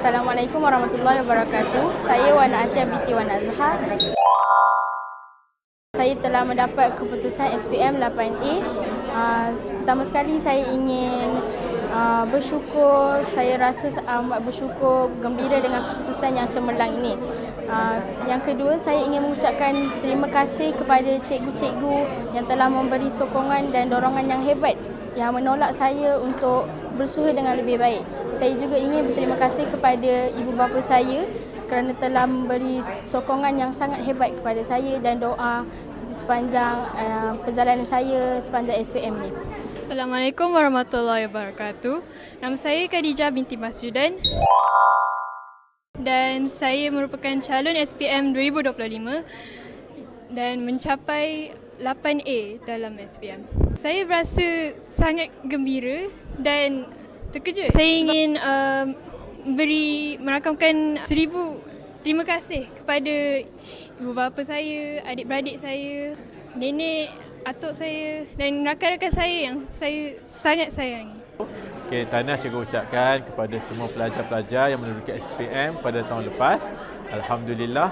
Assalamualaikum warahmatullahi wabarakatuh. Saya Wan Atia binti Wan Azhar. Saya telah mendapat keputusan SPM 8A. Pertama sekali saya ingin bersyukur. Saya rasa amat bersyukur, gembira dengan keputusan yang cemerlang ini. Yang kedua, saya ingin mengucapkan terima kasih kepada cikgu-cikgu yang telah memberi sokongan dan dorongan yang hebat yang menolak saya untuk berusaha dengan lebih baik. Saya juga ingin berterima kasih kepada ibu bapa saya kerana telah memberi sokongan yang sangat hebat kepada saya dan doa di sepanjang perjalanan saya sepanjang SPM ni. Assalamualaikum warahmatullahi wabarakatuh. Nama saya Khadijah binti Masjudan dan saya merupakan calon SPM 2025 dan mencapai 8A dalam SPM. Saya berasa sangat gembira dan terkejut. Saya ingin merakamkan 1000 terima kasih kepada ibu bapa saya, adik-beradik saya, nenek, atuk saya dan rakan-rakan saya yang saya sangat sayangi. Okay, tahniah cikgu ucapkan kepada semua pelajar-pelajar yang menduduki SPM pada tahun lepas. Alhamdulillah,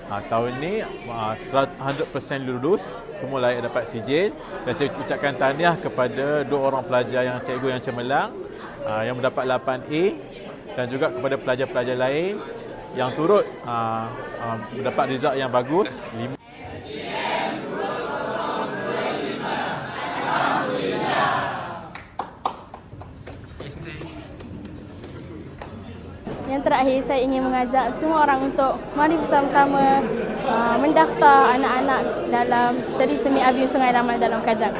tahun ni 100% lulus, semua layak dapat sijil. Dan saya ucapkan tahniah kepada dua orang pelajar yang cikgu yang cemerlang yang mendapat 8A dan juga kepada pelajar-pelajar lain yang turut mendapat result yang bagus. Yang terakhir, saya ingin mengajak semua orang untuk mari bersama-sama mendaftar anak-anak dalam seri semi Abiu Sungai Ramal dalam Kajang.